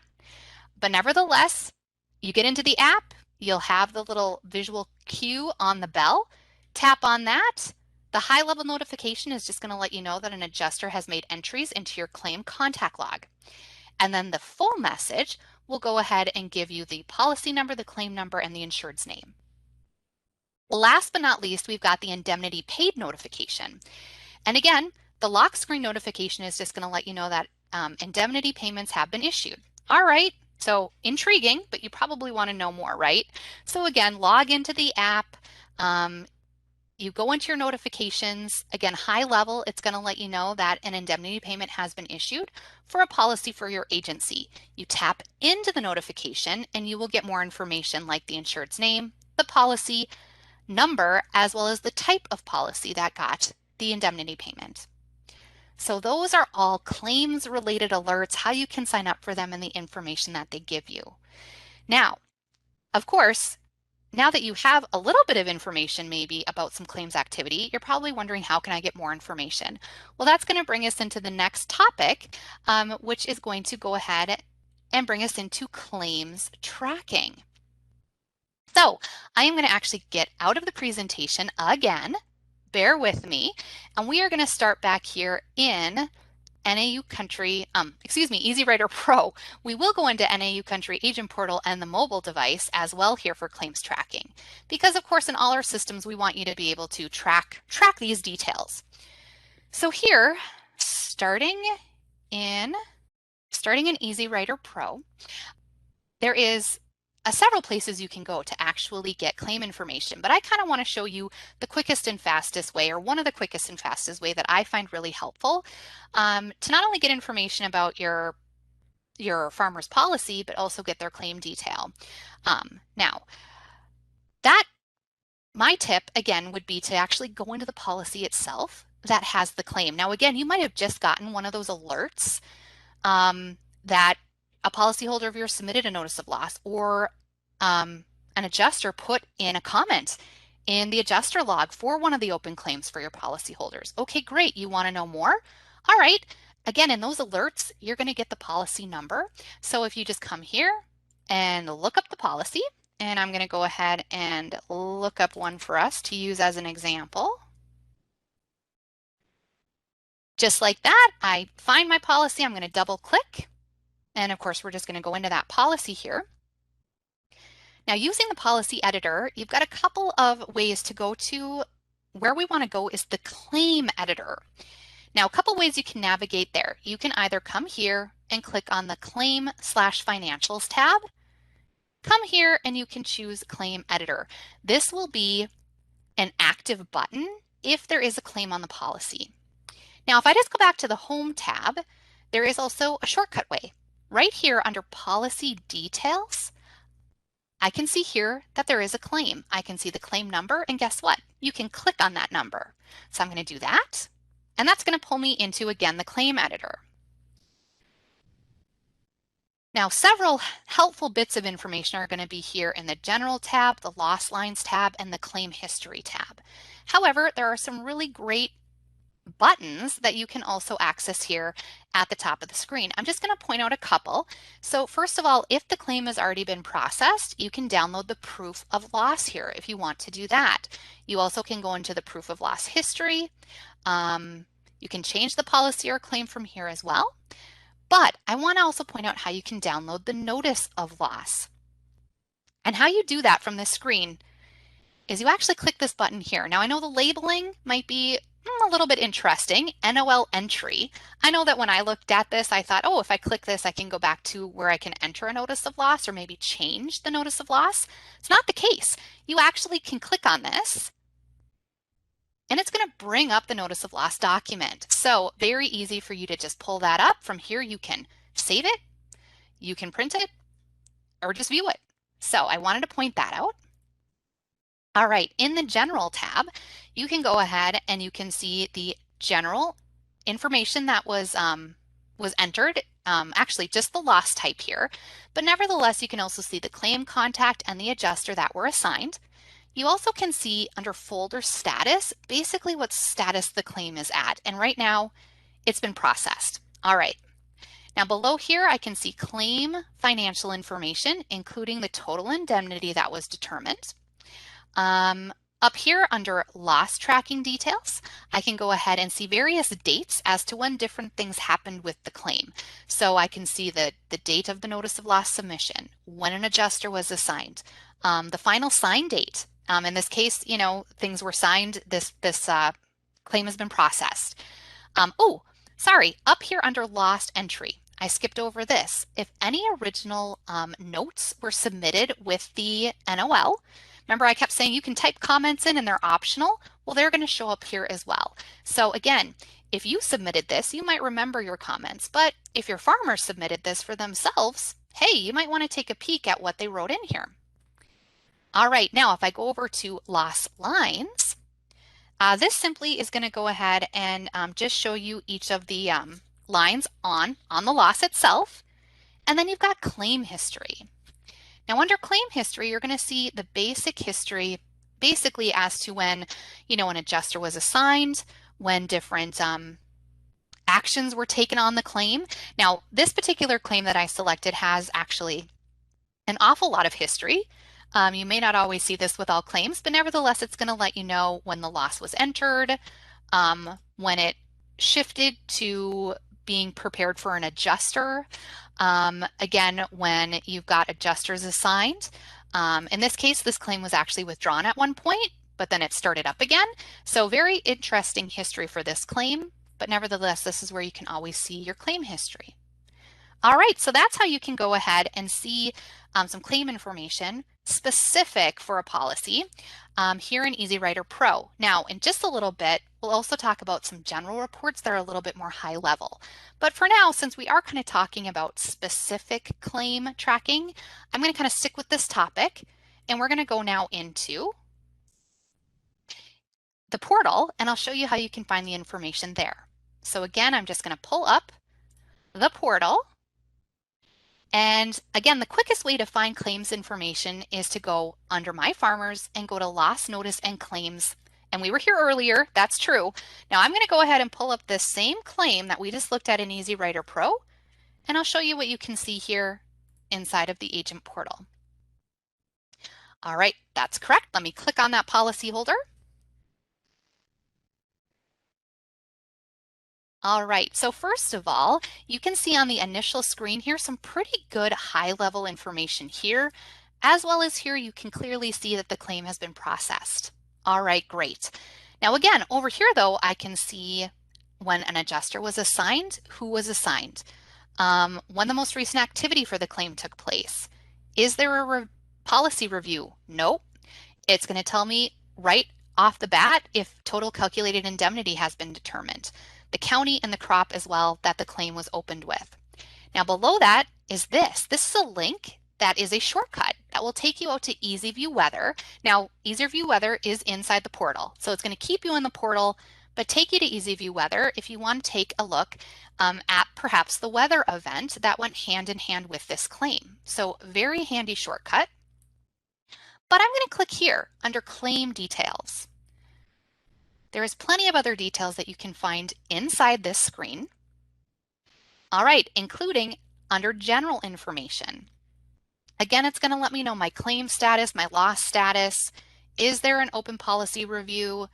but nevertheless, you get into the app, you'll have the little visual cue on the bell. Tap on that. The high-level notification is just going to let you know that an adjuster has made entries into your claim contact log. And then the full message will go ahead and give you the policy number, the claim number, and the insured's name. Last but not least, we've got the indemnity paid notification. And again, the lock screen notification is just going to let you know that indemnity payments have been issued. All right, so intriguing, but you probably want to know more, right? So again, log into the app. You go into your notifications. Again, high level, it's going to let you know that an indemnity payment has been issued for a policy for your agency. You tap into the notification and you will get more information like the insured's name, the policy number, as well as the type of policy that got the indemnity payment. So those are all claims related alerts, how you can sign up for them and the information that they give you. Now, of course, now that you have a little bit of information maybe about some claims activity, you're probably wondering, how can I get more information? Well, that's going to bring us into the next topic, which is going to go ahead and bring us into claims tracking. So I am going to actually get out of the presentation again, bear with me, and we are going to start back here in NAU Country, EasyWriter Pro. We will go into NAU Country Agent Portal and the mobile device as well here for claims tracking, because of course in all our systems we want you to be able to track these details. So here, starting in EasyWriter Pro, there is several places you can go to actually get claim information, but I kind of want to show you the quickest and fastest way, or one of the quickest and fastest way that I find really helpful to not only get information about your farmer's policy, but also get their claim detail. Now, my tip again would be to actually go into the policy itself that has the claim. Now, again, you might have just gotten one of those alerts that a policyholder of yours submitted a notice of loss, or an adjuster put in a comment in the adjuster log for one of the open claims for your policyholders. Okay, great. You want to know more? All right. Again, in those alerts, you're going to get the policy number. So if you just come here and look up the policy, and I'm going to go ahead and look up one for us to use as an example. Just like that, I find my policy. I'm going to double click. And of course, we're just going to go into that policy here. Now, using the policy editor, you've got a couple of ways to go to. Where we want to go is the claim editor. Now, a couple ways you can navigate there. You can either come here and click on the claim/financials tab. Come here and you can choose claim editor. This will be an active button if there is a claim on the policy. Now, if I just go back to the home tab, there is also a shortcut way. Right here under policy details, I can see here that there is a claim. I can see the claim number, and guess what? You can click on that number. So I'm going to do that, and that's going to pull me into, again, the claim editor. Now, several helpful bits of information are going to be here in the General tab, the Loss Lines tab, and the Claim History tab. However, there are some really great buttons that you can also access here at the top of the screen. I'm just going to point out a couple. So first of all, if the claim has already been processed, you can download the proof of loss here if you want to do that. You also can go into the proof of loss history. You can change the policy or claim from here as well. But I want to also point out how you can download the notice of loss. And how you do that from this screen is you actually click this button here. Now, I know the labeling might be a little bit interesting, NOL entry. I know that when I looked at this, I thought, oh, if I click this, I can go back to where I can enter a notice of loss or maybe change the notice of loss. It's not the case. You actually can click on this and it's going to bring up the notice of loss document. So very easy for you to just pull that up. From here, you can save it, you can print it, or just view it. So I wanted to point that out. All right, in the General tab, you can go ahead and you can see the general information that was entered, actually just the loss type here, but nevertheless, you can also see the claim contact and the adjuster that were assigned. You also can see under folder status, basically what status the claim is at. And right now, it's been processed. All right. Now below here, I can see claim financial information, including the total indemnity that was determined. Up here under loss tracking details, I can go ahead and see various dates as to when different things happened with the claim. So I can see the date of the notice of loss submission, when an adjuster was assigned, the final sign date. In this case, you know, things were signed, this claim has been processed. Oh, sorry, up here under lost entry, I skipped over this. If any original notes were submitted with the NOL, remember I kept saying you can type comments in and they're optional? Well, they're going to show up here as well. So again, if you submitted this, you might remember your comments, but if your farmer submitted this for themselves, hey, you might want to take a peek at what they wrote in here. All right, now if I go over to loss lines, This simply is going to go ahead and just show you each of the lines on the loss itself. And then you've got claim history. Now under claim history, you're going to see the basic history basically as to when, an adjuster was assigned, when different actions were taken on the claim. Now, this particular claim that I selected has actually an awful lot of history. You may not always see this with all claims, but nevertheless, it's going to let you know when the loss was entered, when it shifted to being prepared for an adjuster. Again, when you've got adjusters assigned. In this case, this claim was actually withdrawn at one point, but then it started up again. So very interesting history for this claim, but nevertheless, this is where you can always see your claim history. All right, so that's how you can go ahead and see some claim information specific for a policy here in EasyWriter Pro. Now, in just a little bit, we'll also talk about some general reports that are a little bit more high level. But for now, since we are kind of talking about specific claim tracking, I'm going to kind of stick with this topic, and we're going to go now into the portal, and I'll show you how you can find the information there. So again, I'm just going to pull up the portal. And again, the quickest way to find claims information is to go under My Farmers and go to Loss Notice and Claims. And we were here earlier, that's true. Now I'm going to go ahead and pull up this same claim that we just looked at in EasyWriter Pro, and I'll show you what you can see here inside of the agent portal. All right, that's correct. Let me click on that policyholder. All right, so first of all, you can see on the initial screen here some pretty good high-level information here, as well as here you can clearly see that the claim has been processed. All right, great. Now again, over here though, I can see when an adjuster was assigned, who was assigned, when the most recent activity for the claim took place. Is there a policy review? Nope. It's going to tell me right off the bat if total calculated indemnity has been determined, the county and the crop as well that the claim was opened with. Now below that is this. This is a link that is a shortcut that will take you out to Easy View Weather. Now Easy View Weather is inside the portal, so it's going to keep you in the portal but take you to Easy View Weather if you want to take a look at perhaps the weather event that went hand in hand with this claim. So very handy shortcut. But I'm going to click here under Claim Details. There is plenty of other details that you can find inside this screen. All right, including under General Information. Again, it's going to let me know my claim status, my loss status, is there an open policy review,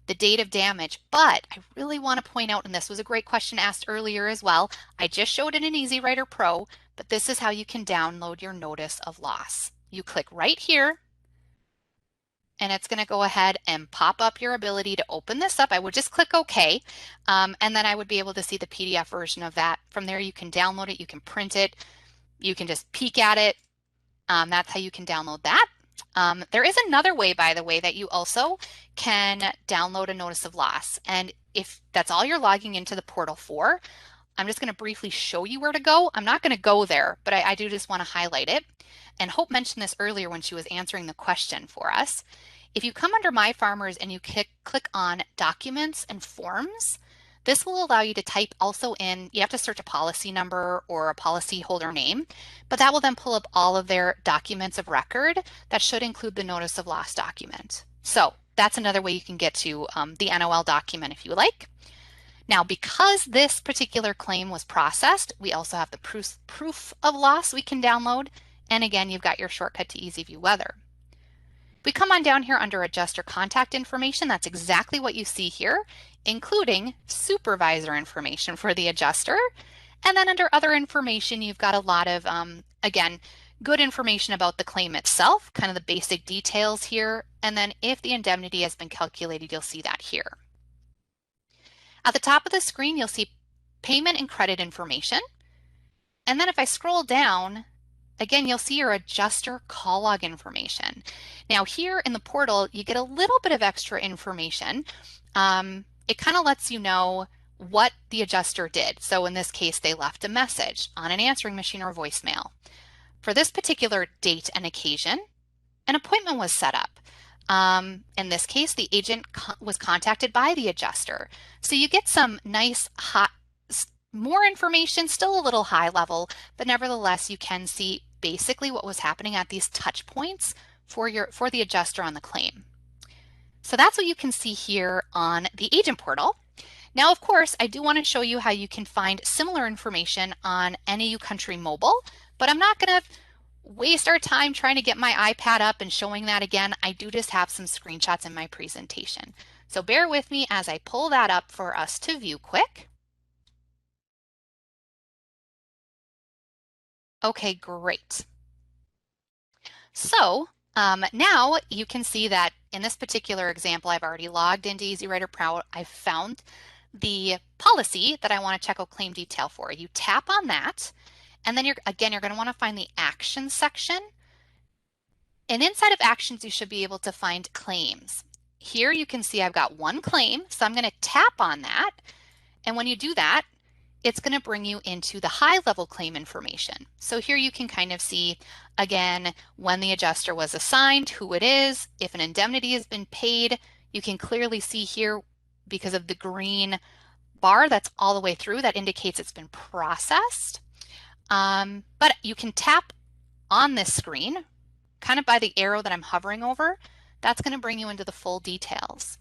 the date of damage. But I really want to point out, and this was a great question asked earlier as well, I just showed it in EasyWriter Pro, but this is how you can download your notice of loss. You click right here, and it's going to go ahead and pop up your ability to open this up. I would just click OK, and then I would be able to see the PDF version of that. From there, you can download it, you can print it, you can just peek at it. That's how you can download that. There is another way, by the way, that you also can download a notice of loss. And if that's all you're logging into the portal for, I'm just going to briefly show you where to go. I'm not going to go there, but I do just want to highlight it. And Hope mentioned this earlier when she was answering the question for us. If you come under My Farmers and you click on Documents and Forms, this will allow you to type also in, you have to search a policy number or a policy holder name, but that will then pull up all of their documents of record that should include the notice of loss document. So that's another way you can get to the NOL document if you like. Now, because this particular claim was processed, we also have the proof of loss we can download. And again, you've got your shortcut to Easy View Weather. We come on down here under Adjuster Contact Information. That's exactly what you see here, including supervisor information for the adjuster. And then under Other Information, you've got a lot of, again, good information about the claim itself, kind of the basic details here. And then if the indemnity has been calculated, you'll see that here. At the top of the screen, you'll see payment and credit information. And then if I scroll down, again, you'll see your adjuster call log information. Now here in the portal, you get a little bit of extra information. It kind of lets you know what the adjuster did. So in this case, they left a message on an answering machine or voicemail. For this particular date and occasion, an appointment was set up. In this case, the agent was contacted by the adjuster. So you get some nice hot, more information, still a little high level, but nevertheless, you can see basically what was happening at these touch points for the adjuster on the claim. So that's what you can see here on the agent portal. Now, of course, I do want to show you how you can find similar information on NAU Country Mobile, but I'm not going to waste our time trying to get my iPad up and showing that again. I do just have some screenshots in my presentation. So bear with me as I pull that up for us to view quick. Okay, great. So now you can see that in this particular example, I've already logged into EasyWriter Pro. I've found the policy that I want to check out claim detail for. You tap on that, and then you're going to want to find the actions section. And inside of actions, you should be able to find claims. Here you can see I've got one claim, so I'm going to tap on that. And when you do that, it's going to bring you into the high level claim information. So here you can kind of see, again, when the adjuster was assigned, who it is, if an indemnity has been paid. You can clearly see here because of the green bar that's all the way through, that indicates it's been processed. But you can tap on this screen, kind of by the arrow that I'm hovering over. That's going to bring you into the full details.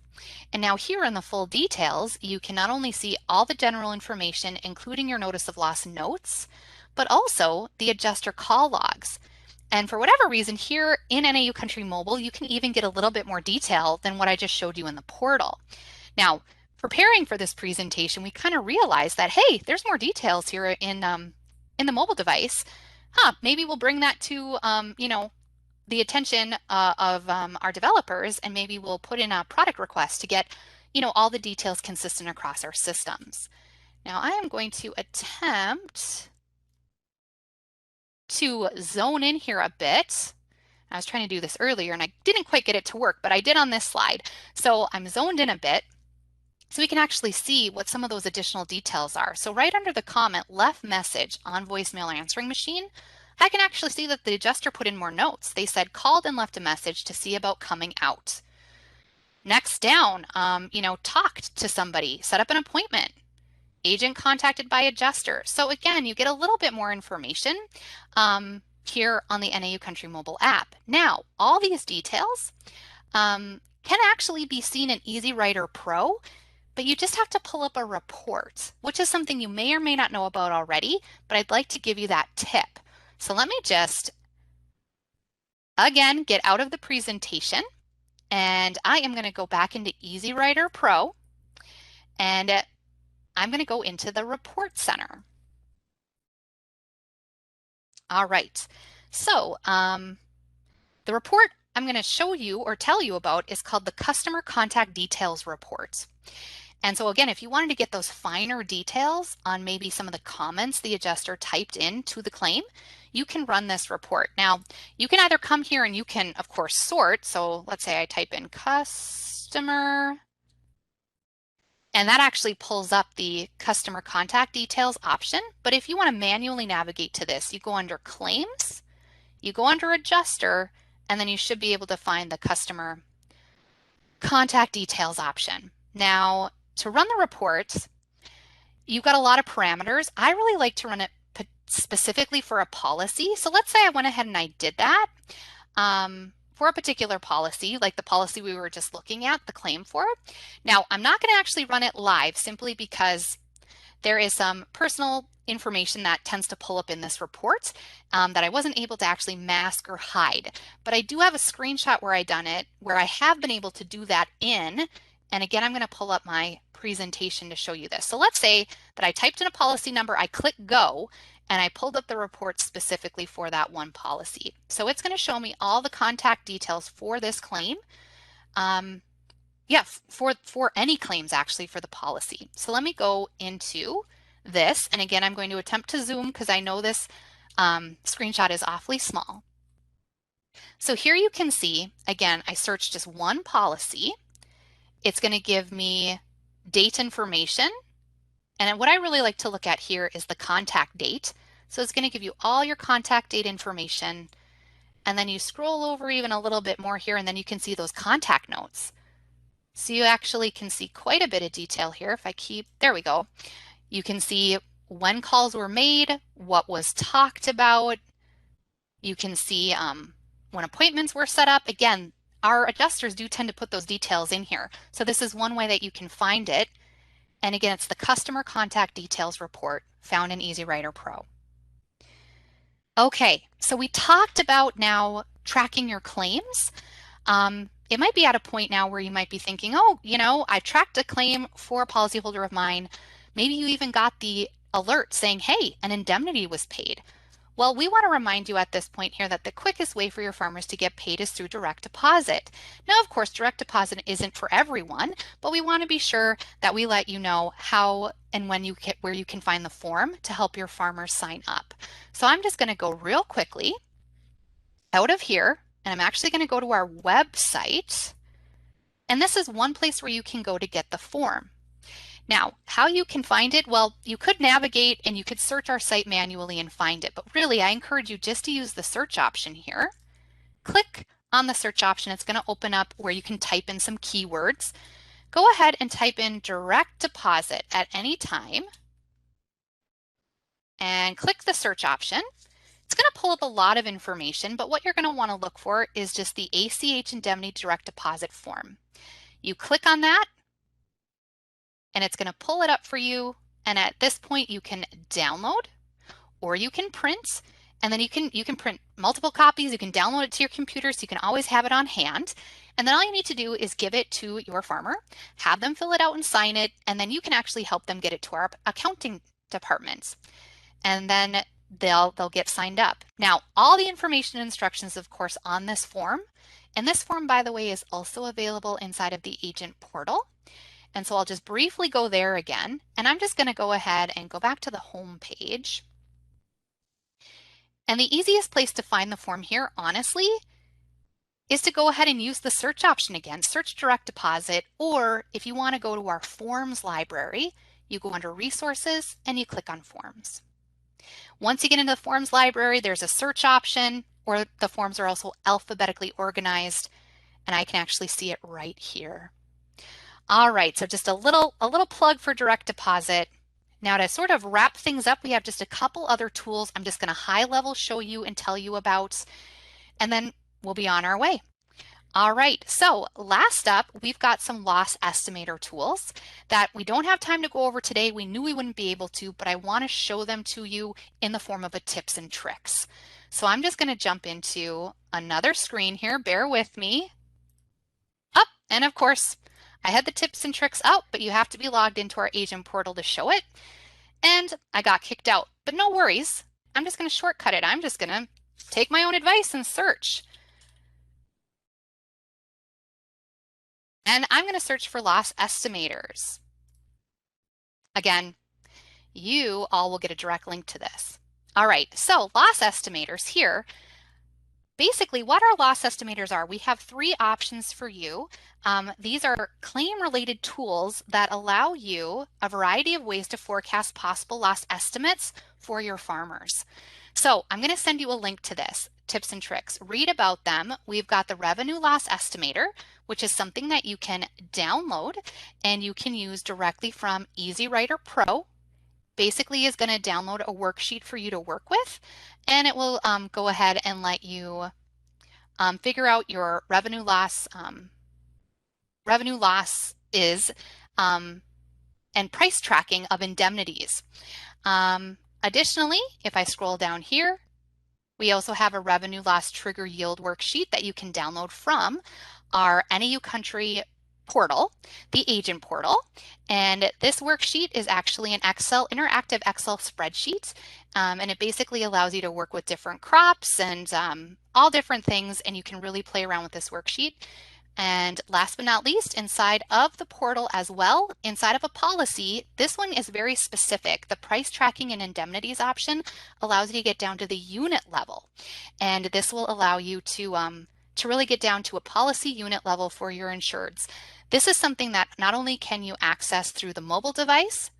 And now here in the full details, you can not only see all the general information, including your notice of loss notes, but also the adjuster call logs. And for whatever reason, here in NAU Country Mobile, you can even get a little bit more detail than what I just showed you in the portal. Now, preparing for this presentation, we kind of realized that, hey, there's more details here in the mobile device. Maybe we'll bring that to, the attention of our developers, and maybe we'll put in a product request to get, all the details consistent across our systems. Now I am going to attempt to zone in here a bit. I was trying to do this earlier and I didn't quite get it to work, but I did on this slide. So I'm zoned in a bit so we can actually see what some of those additional details are. So right under the comment, left message on voicemail answering machine, I can actually see that the adjuster put in more notes. They said called and left a message to see about coming out. Next down, talked to somebody, set up an appointment, agent contacted by adjuster. So again, you get a little bit more information here on the NAU Country Mobile app. Now, all these details can actually be seen in EasyWriter Pro, but you just have to pull up a report, which is something you may or may not know about already, but I'd like to give you that tip. So let me just, again, get out of the presentation, and I am going to go back into EasyWriter Pro, and I'm going to go into the Report Center. All right, so the report I'm going to show you or tell you about is called the Customer Contact Details Report. And so again, if you wanted to get those finer details on maybe some of the comments the adjuster typed in to the claim, you can run this report. Now, you can either come here and you can, of course, sort. So let's say I type in customer, and that actually pulls up the customer contact details option. But if you want to manually navigate to this, you go under claims, you go under adjuster, and then you should be able to find the customer contact details option. Now, to run the report, you've got a lot of parameters. I really like to run it specifically for a policy. So let's say I went ahead and I did that for a particular policy, like the policy we were just looking at, the claim for. Now, I'm not going to actually run it live simply because there is some personal information that tends to pull up in this report that I wasn't able to actually mask or hide. But I do have a screenshot where I done it, where I have been able to do that in. And again, I'm going to pull up my presentation to show you this. So let's say that I typed in a policy number, I click go, and I pulled up the report specifically for that one policy. So it's going to show me all the contact details for this claim. For any claims actually for the policy. So let me go into this. And again, I'm going to attempt to zoom because I know this screenshot is awfully small. So here you can see, again, I searched just one policy. It's going to give me date information. And what I really like to look at here is the contact date. So it's going to give you all your contact date information. and then you scroll over even a little bit more here, and then you can see those contact notes. So you actually can see quite a bit of detail here. If I keep, there we go. You can see when calls were made, what was talked about. You can see when appointments were set up. Again, our adjusters do tend to put those details in here. So this is one way that you can find it. And again, it's the Customer Contact Details Report found in EasyWriter Pro. Okay, so we talked about now tracking your claims. It might be at a point now where you might be thinking, oh, I tracked a claim for a policyholder of mine. Maybe you even got the alert saying, hey, an indemnity was paid. Well, we want to remind you at this point here that the quickest way for your farmers to get paid is through direct deposit. Now, of course, direct deposit isn't for everyone, but we want to be sure that we let you know how and when you get where you can find the form to help your farmers sign up. So I'm just going to go real quickly out of here, and I'm actually going to go to our website. And this is one place where you can go to get the form. Now, how you can find it, well, you could navigate and you could search our site manually and find it, but really I encourage you just to use the search option here. Click on the search option. It's going to open up where you can type in some keywords. Go ahead and type in direct deposit at any time and click the search option. It's going to pull up a lot of information, but what you're going to want to look for is just the ACH Indemnity Direct Deposit form. You click on that and it's going to pull it up for you. And at this point, you can download or you can print, and then you can print multiple copies. You can download it to your computer, so you can always have it on hand. And then all you need to do is give it to your farmer, have them fill it out and sign it, and then you can actually help them get it to our accounting departments. And then they'll get signed up. Now, all the information and instructions, of course, on this form. And this form, by the way, is also available inside of the agent portal. And so I'll just briefly go there again, and I'm just going to go ahead and go back to the home page. And the easiest place to find the form here, honestly, is to go ahead and use the search option again, search direct deposit, or if you want to go to our forms library, you go under resources and you click on forms. Once you get into the forms library, there's a search option, or the forms are also alphabetically organized, and I can actually see it right here. All right, so just a little plug for direct deposit. Now to sort of wrap things up, we have just a couple other tools I'm just going to high level show you and tell you about, and then we'll be on our way. All right, so last up, we've got some loss estimator tools that we don't have time to go over today. We knew we wouldn't be able to, but I want to show them to you in the form of a tips and tricks. So I'm just going to jump into another screen here. Bear with me. Up, and of course, I had the tips and tricks out, but you have to be logged into our agent portal to show it. And I got kicked out, but no worries. I'm just going to shortcut it. I'm just going to take my own advice and search. And I'm going to search for loss estimators. Again, you all will get a direct link to this. All right, so loss estimators here. Basically, what our loss estimators are, we have three options for you. These are claim-related tools that allow you a variety of ways to forecast possible loss estimates for your farmers. So I'm going to send you a link to this, tips and tricks. Read about them. We've got the Revenue Loss Estimator, which is something that you can download and you can use directly from EasyWriter Pro. Basically is going to download a worksheet for you to work with, and it will go ahead and let you figure out your revenue loss is and price tracking of indemnities. Additionally, if I scroll down here, we also have a revenue loss trigger yield worksheet that you can download from our NAU country portal, the agent portal. And this worksheet is actually an interactive Excel spreadsheet. And it basically allows you to work with different crops and all different things. And you can really play around with this worksheet. And last but not least, inside of the portal as well, inside of a policy, this one is very specific. The price tracking and indemnities option allows you to get down to the unit level. And this will allow you to really get down to a policy unit level for your insureds. This is something that not only can you access through the mobile device,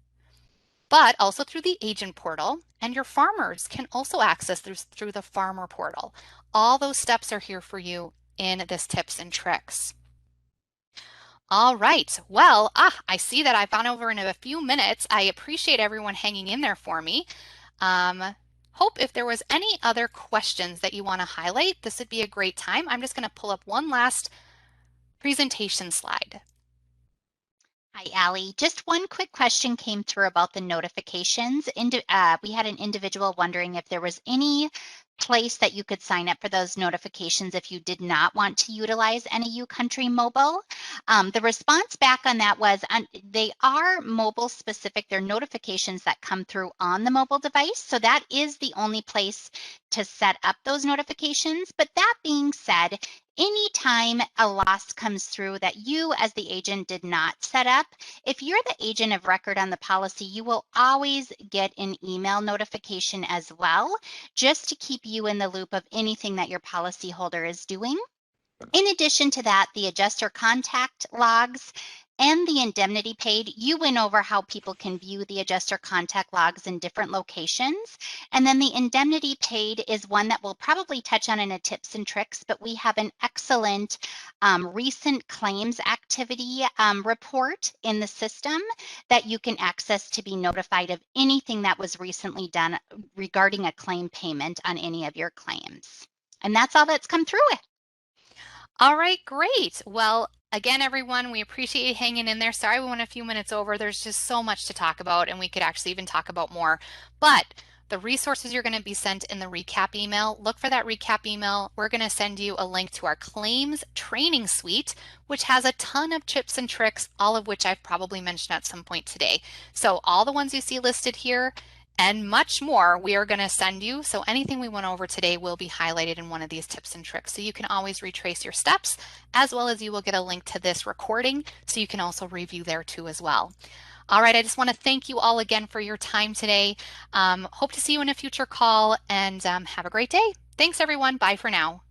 but also through the agent portal, and your farmers can also access through the farmer portal. All those steps are here for you in this tips and tricks. All right. Well, I see that I've gone over in a few minutes. I appreciate everyone hanging in there for me. Um, Hope if there was any other questions that you want to highlight, this would be a great time. I'm just going to pull up one last presentation slide. Hi, Allie. Just one quick question came through about the notifications. We had an individual wondering if there was any place that you could sign up for those notifications if you did not want to utilize NAU Country Mobile. The response back on that was they are mobile specific. They're notifications that come through on the mobile device. So that is the only place to set up those notifications. But that being said, anytime a loss comes through that you as the agent did not set up, if you're the agent of record on the policy, you will always get an email notification as well, just to keep you in the loop of anything that your policyholder is doing. In addition to that, the adjuster contact logs and the indemnity paid, you went over how people can view the adjuster contact logs in different locations. And then the indemnity paid is one that we'll probably touch on in a tips and tricks, but we have an excellent recent claims activity report in the system that you can access to be notified of anything that was recently done regarding a claim payment on any of your claims. And that's all that's come through. All right, great. Well, again, everyone, we appreciate you hanging in there. Sorry we went a few minutes over. There's just so much to talk about, and we could actually even talk about more. But the resources you're going to be sent in the recap email, look for that recap email. We're going to send you a link to our claims training suite, which has a ton of tips and tricks, all of which I've probably mentioned at some point today. So all the ones you see listed here and much more we are going to send you. So anything we went over today will be highlighted in one of these tips and tricks. So you can always retrace your steps, as well as you will get a link to this recording so you can also review there too as well. All right, I just want to thank you all again for your time today. Hope to see you in a future call, and have a great day. Thanks everyone. Bye for now.